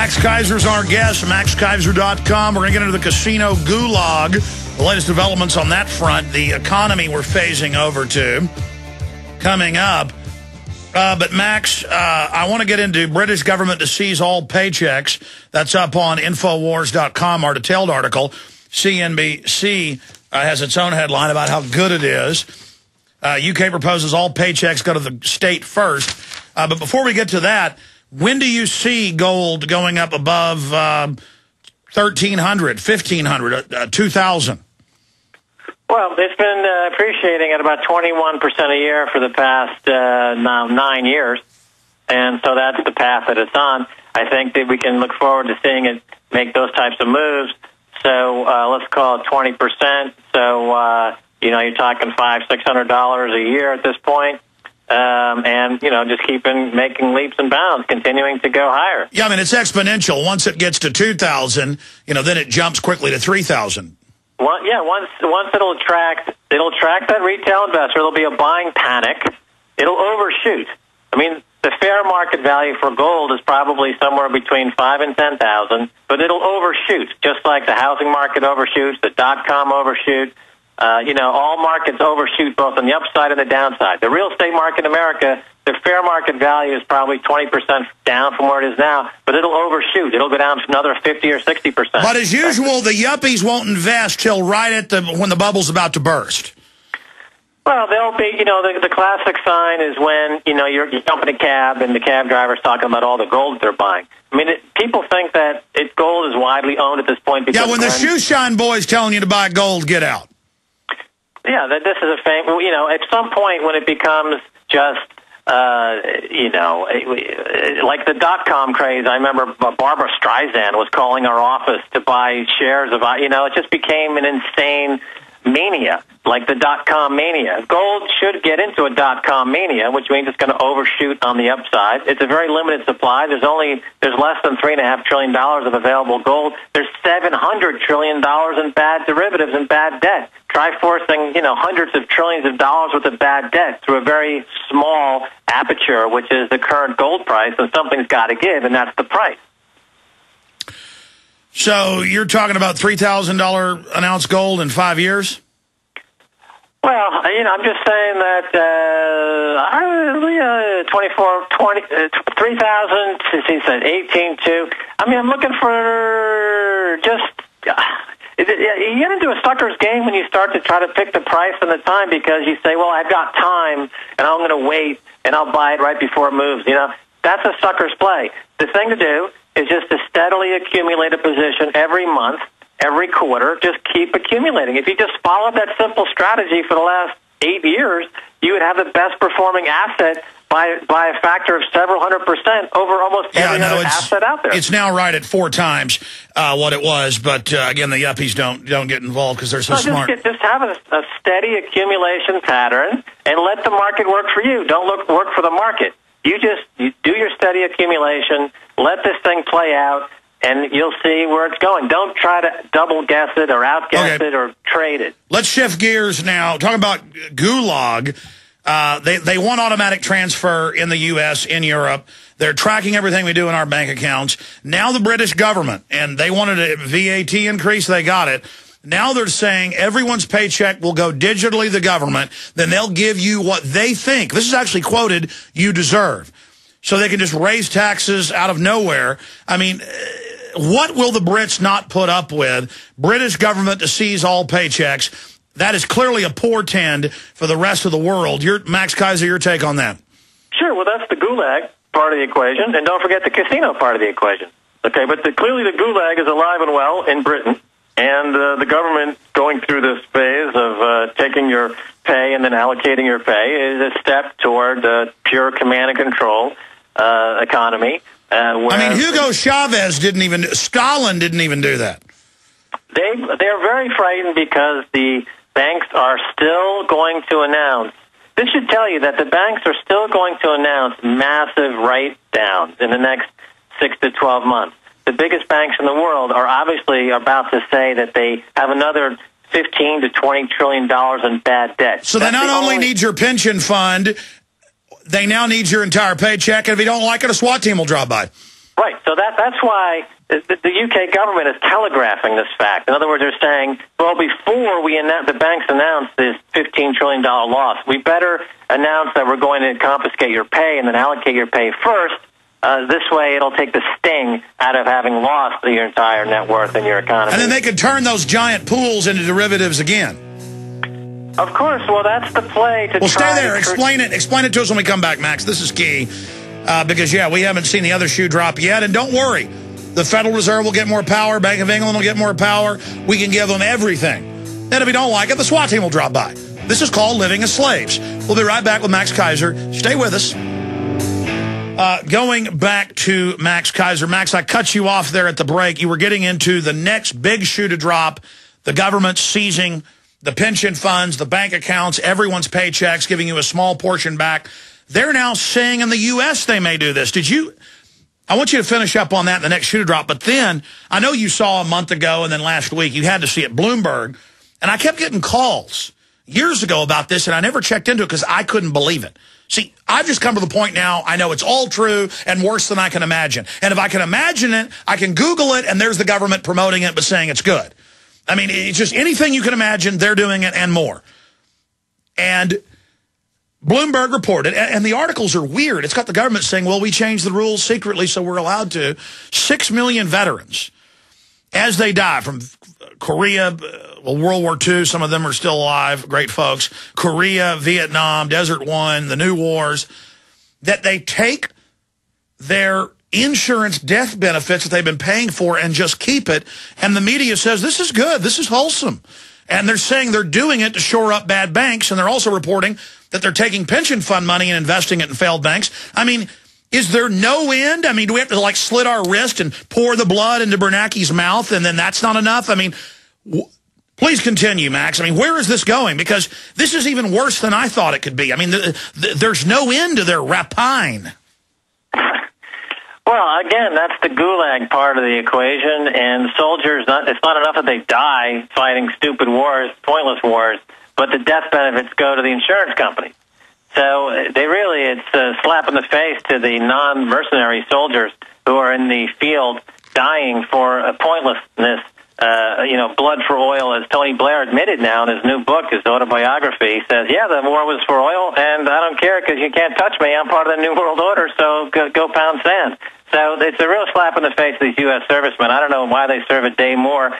Max Keiser's our guest, max-keiser.com. We're going to get into the casino gulag. The latest developments on that front, the economy we're phasing over to coming up. But Max, I want to get into British government to seize all paychecks. That's up on Infowars.com, our detailed article. CNBC has its own headline about how good it is. UK proposes all paychecks go to the state first. But before we get to that, when do you see gold going up above 1,300, 1,500, 2,000? Well, it's been appreciating at about 21% a year for the past now 9 years, and so that's the path that it's on. I think that we can look forward to seeing it make those types of moves. So let's call it 20%. So you're talking $500-600 a year at this point. And, just keeping making leaps and bounds, continuing to go higher. Yeah, I mean, it's exponential. Once it gets to 2,000, then it jumps quickly to 3,000. Well, yeah, once it'll attract that retail investor. There'll be a buying panic. It'll overshoot. I mean, the fair market value for gold is probably somewhere between 5,000 and 10,000, but it'll overshoot, just like the housing market overshoots, the .com overshoot. All markets overshoot both on the upside and the downside. The real estate market in America, the fair market value is probably 20% down from where it is now, but it'll overshoot. It'll go down to another 50 or 60%. But as usual, the yuppies won't invest till right at when the bubble's about to burst. Well, they'll be, the classic sign is when, you're jumping a cab and the cab driver's talking about all the gold they're buying. I mean, people think that gold is widely owned at this point. Because when the shoe shine boy's telling you to buy gold, get out. Yeah, this is a thing. At some point when it becomes just, like the .com craze, I remember Barbara Streisand was calling our office to buy shares of, it just became an insane mania, like the .com mania. Gold should get into a .com mania, which means it's going to overshoot on the upside. It's a very limited supply. There's less than $3.5 trillion of available gold. There's $700 trillion in bad derivatives and bad debt. Try forcing, hundreds of trillions of dollars worth of bad debt through a very small aperture, which is the current gold price, and something's got to give, and that's the price. So you're talking about $3,000 an ounce gold in 5 years? Well, I'm just saying that 3,000, he said 18.2. I mean, I'm looking for just... You get into a sucker's game when you start to try to pick the price and the time because you say, well, I've got time, and I'm going to wait, and I'll buy it right before it moves. That's a sucker's play. The thing to do is just to steadily accumulate a position every month, every quarter. Just keep accumulating. If you just followed that simple strategy for the last 8 years, you would have the best performing asset by a factor of several 100% over almost every other asset out there. It's now right at 4 times what it was, but again, the yuppies don't get involved because they're so smart. Just have a steady accumulation pattern and let the market work for you. Don't work for the market. You do your steady accumulation, let this thing play out, and you'll see where it's going. Don't try to double guess it or outguess it or trade it. Let's shift gears now. Talking about gulag. They want automatic transfer in the U.S., in Europe. They're tracking everything we do in our bank accounts. Now the British government, and they wanted a VAT increase, they got it. Now they're saying everyone's paycheck will go digitally to the government, then they'll give you what they think, this is actually quoted, you deserve. So they can just raise taxes out of nowhere. I mean, what will the Brits not put up with? British government to seize all paychecks. That is clearly a portend for the rest of the world. Max Keiser, your take on that? Sure. Well, that's the gulag part of the equation, and don't forget the casino part of the equation. Okay, but clearly the gulag is alive and well in Britain, and the government going through this phase of taking your pay and then allocating your pay is a step toward pure command and control economy. Hugo Chavez Stalin didn't even do that. They're very frightened because the banks are still going to announce, this should tell you that the banks are still going to announce massive write-downs in the next 6 to 12 months. The biggest banks in the world are obviously about to say that they have another $15 to $20 trillion in bad debt. So they not only need your pension fund, they now need your entire paycheck, and if you don't like it, a SWAT team will drop by. Right. So that's why the UK government is telegraphing this fact. In other words, they're saying, well, before the banks announce this $15 trillion loss, we better announce that we're going to confiscate your pay and then allocate your pay first. This way, it'll take the sting out of having lost your entire net worth in your economy. And then they could turn those giant pools into derivatives again. Of course. Well, that's the play to Well, stay there. Explain it to us when we come back, Max. This is key. Because, yeah, we haven't seen the other shoe drop yet. And don't worry. The Federal Reserve will get more power. Bank of England will get more power. We can give them everything. And if we don't like it, the SWAT team will drop by. This is called living as slaves. We'll be right back with Max Keiser. Stay with us. Going back to Max Keiser. Max, I cut you off there at the break. You were getting into the next big shoe to drop, the government seizing the pension funds, the bank accounts, everyone's paychecks, giving you a small portion back. They're now saying in the U.S. they may do this. I want you to finish up on that in the next shoe to drop. But then, I know you saw a month ago and then last week, you had to see it, Bloomberg. And I kept getting calls years ago about this, and I never checked into it because I couldn't believe it. See, I've just come to the point now, I know it's all true and worse than I can imagine. And if I can imagine it, I can Google it, and there's the government promoting it but saying it's good. I mean, it's just anything you can imagine, they're doing it and more. And Bloomberg reported, and the articles are weird. It's got the government saying, well, we changed the rules secretly, so we're allowed to. 6 million veterans, as they die from Korea, World War II, some of them are still alive, great folks, Korea, Vietnam, Desert One, the new wars, that they take their insurance death benefits that they've been paying for and just keep it. And the media says, this is good, this is wholesome. And they're saying they're doing it to shore up bad banks, and they're also reporting that they're taking pension fund money and investing it in failed banks. I mean, is there no end? I mean, do we have to, like, slit our wrist and pour the blood into Bernanke's mouth, and then that's not enough? I mean, please continue, Max. I mean, where is this going? Because this is even worse than I thought it could be. I mean, there's no end to their rapine. Well, again, that's the gulag part of the equation, and soldiers, it's not enough that they die fighting stupid wars, pointless wars, but the death benefits go to the insurance company. So it's a slap in the face to the non-mercenary soldiers who are in the field dying for a pointlessness, blood for oil, as Tony Blair admitted now in his new book, his autobiography. He says, yeah, the war was for oil, and I don't care because you can't touch me. I'm part of the New World Order, so go pound sand. So it's a real slap in the face of these U.S. servicemen. I don't know why they serve a day more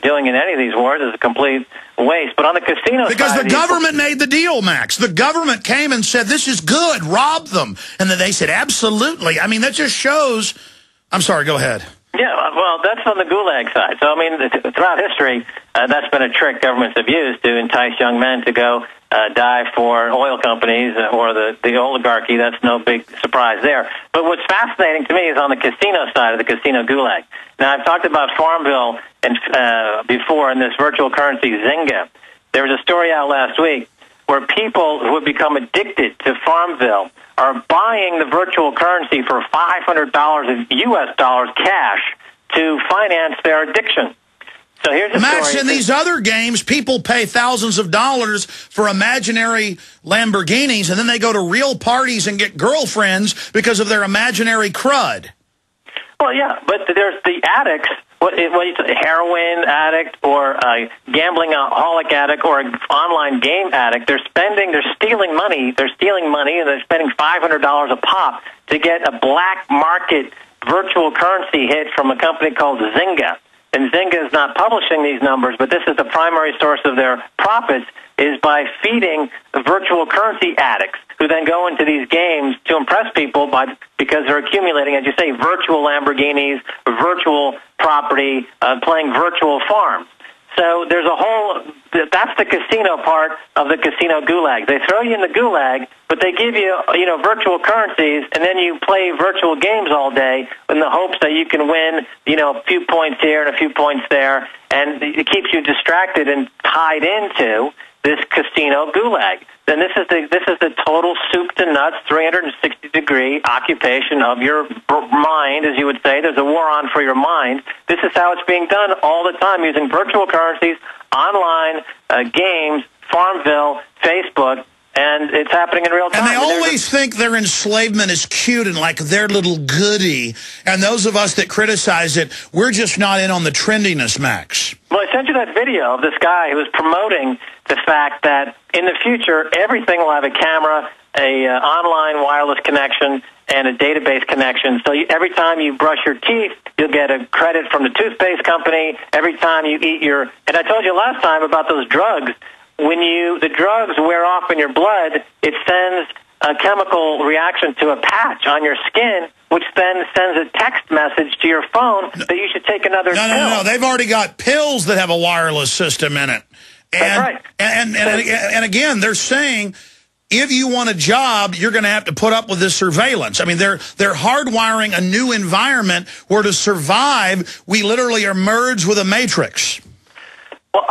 doing in any of these wars. It's a complete waste. But on the casino side... Because the government made the deal, Max. The government came and said, this is good, rob them. And then they said, absolutely. I mean, that just shows... I'm sorry, go ahead. Yeah, well, that's on the gulag side. So, I mean, throughout history, that's been a trick governments have used to entice young men to go die for oil companies or the oligarchy. That's no big surprise there. But what's fascinating to me is on the casino side of the casino gulag. Now, I've talked about Farmville before in this virtual currency Zynga. There was a story out last week where people who have become addicted to Farmville are buying the virtual currency for $500 in U.S. dollars cash to finance their addiction. So here's a Max, story. in these other games, people pay thousands of dollars for imaginary Lamborghinis, and then they go to real parties and get girlfriends because of their imaginary crud. Well, yeah, but there's the addicts, a heroin addict or a gambling alcoholic addict or an online game addict. They're stealing money, and they're spending $500 a pop to get a black market virtual currency hit from a company called Zynga. And Zynga is not publishing these numbers, but this is the primary source of their profits, is by feeding the virtual currency addicts who then go into these games to impress people because they're accumulating, as you say, virtual Lamborghinis, virtual property, playing virtual farms. So there's that's the casino part of the casino gulag. They throw you in the gulag, but they give you, virtual currencies, and then you play virtual games all day in the hopes that you can win, a few points here and a few points there, and it keeps you distracted and tied into this casino gulag. Then this is the total soup to nuts, 360-degree occupation of your mind, as you would say. There's a war on for your mind. This is how it's being done all the time, using virtual currencies, online games, Farmville, Facebook, And it's happening in real time. And they always think their enslavement is cute and like their little goodie. And those of us that criticize it, we're just not in on the trendiness, Max. Well, I sent you that video of this guy who was promoting the fact that in the future, everything will have a camera, a online wireless connection, and a database connection. So every time you brush your teeth, you'll get a credit from the toothpaste company. Every time you eat your... And I told you last time about those drugs. When the drugs wear off in your blood, it sends a chemical reaction to a patch on your skin, which then sends a text message to your phone that you should take another pill. No. They've already got pills that have a wireless system in it. And, that's right. And again, they're saying if you want a job, you're going to have to put up with this surveillance. I mean, they're hardwiring a new environment where to survive, we literally are merged with a matrix. Well,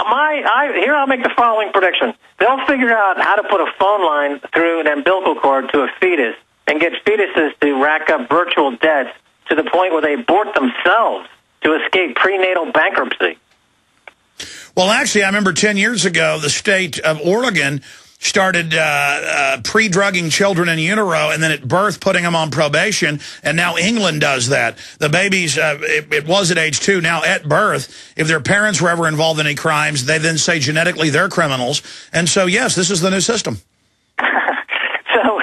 here I'll make the following prediction. They'll figure out how to put a phone line through an umbilical cord to a fetus and get fetuses to rack up virtual debts to the point where they abort themselves to escape prenatal bankruptcy. Well, actually, I remember 10 years ago, the state of Oregon started pre-drugging children in utero, and then at birth putting them on probation, and now England does that. The babies, it was at age 2, now at birth, if their parents were ever involved in any crimes, they then say genetically they're criminals. And so, yes, this is the new system. So,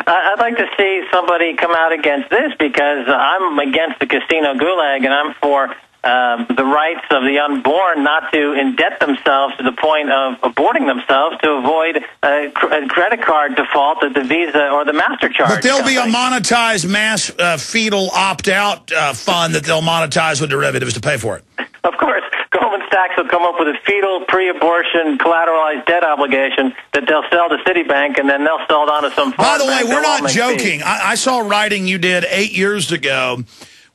I'd like to see somebody come out against this, because I'm against the casino gulag, and I'm for the rights of the unborn not to indebt themselves to the point of aborting themselves to avoid a credit card default at the Visa or the MasterCard. But there'll be a monetized mass fetal opt-out fund that they'll monetize with derivatives to pay for it. Of course, Goldman Sachs will come up with a fetal pre-abortion collateralized debt obligation that they'll sell to Citibank, and then they'll sell it on to some... By the way, we're not joking. I saw writing you did 8 years ago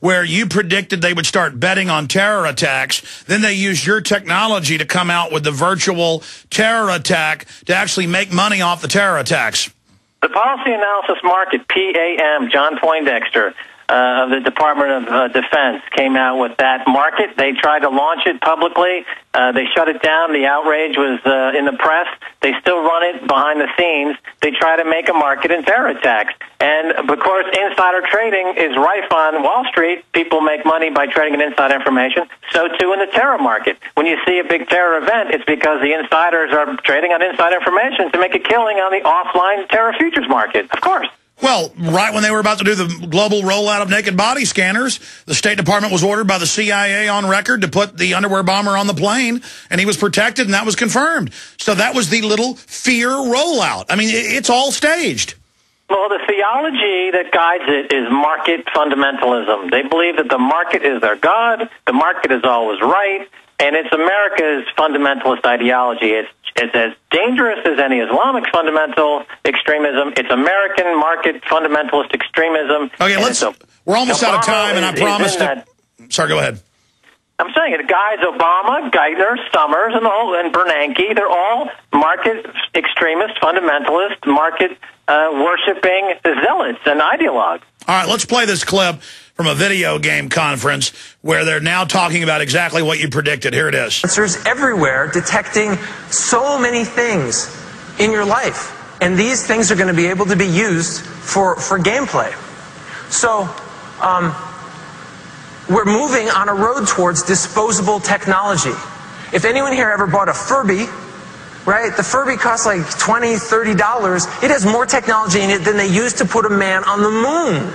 where you predicted they would start betting on terror attacks. Then they used your technology to come out with the virtual terror attack to actually make money off the terror attacks. The Policy Analysis Market, PAM, John Poindexter, of the Department of Defense, came out with that market. They tried to launch it publicly. They shut it down. The outrage was in the press. They still run it behind the scenes. They try to make a market in terror attacks. And, of course, insider trading is rife on Wall Street. People make money by trading in inside information. So, too, in the terror market. When you see a big terror event, it's because the insiders are trading on inside information to make a killing on the offline terror futures market, of course. Well, right when they were about to do the global rollout of naked body scanners, the State Department was ordered by the CIA on record to put the underwear bomber on the plane, and he was protected, and that was confirmed. So that was the little fear rollout. I mean, it's all staged. Well, the theology that guides it is market fundamentalism. They believe that the market is their God, the market is always right, and it's America's fundamentalist ideology. It's as dangerous as any Islamic fundamental extremism. It's American market fundamentalist extremism. Okay, we're almost out of time, and I promised to... Sorry, go ahead. I'm saying it guides Obama, Geithner, Summers, and Bernanke. They're all market extremist, fundamentalist, market worshipping zealots and ideologues. All right, let's play this clip from a video game conference where they're now talking about exactly what you predicted. Here it is. Sensors everywhere detecting so many things in your life. And these things are going to be able to be used for gameplay. So, we're moving on a road towards disposable technology. If anyone here ever bought a Furby, right? The Furby costs like $20, $30. It has more technology in it than they used to put a man on the moon.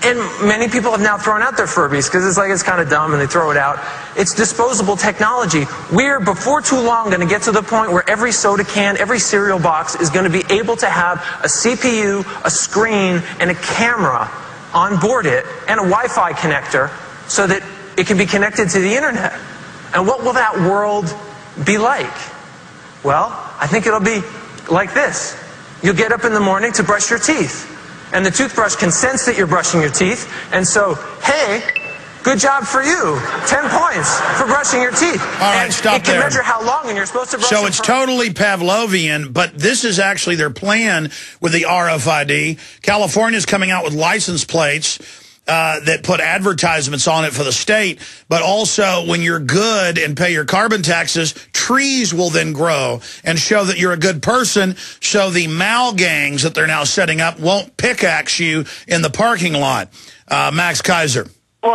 And many people have now thrown out their Furbies because it's kind of dumb and they throw it out. It's disposable technology. We're, before too long, going to get to the point where every soda can, every cereal box is going to be able to have a CPU, a screen, and a camera on board it, and a Wi-Fi connector so that it can be connected to the internet. And what will that world be like? Well, I think it'll be like this. You'll get up in the morning to brush your teeth. And the toothbrush can sense that you're brushing your teeth. And so, hey, good job for you. 10 points for brushing your teeth. All right, stop there. It can measure how long and you're supposed to brush So it's totally Pavlovian, but this is actually their plan with the RFID. California's coming out with license plates that put advertisements on it for the state, but also when you're good and pay your carbon taxes, trees will then grow and show that you're a good person, so the Mao gangs that they're now setting up won't pickaxe you in the parking lot. Max Keiser.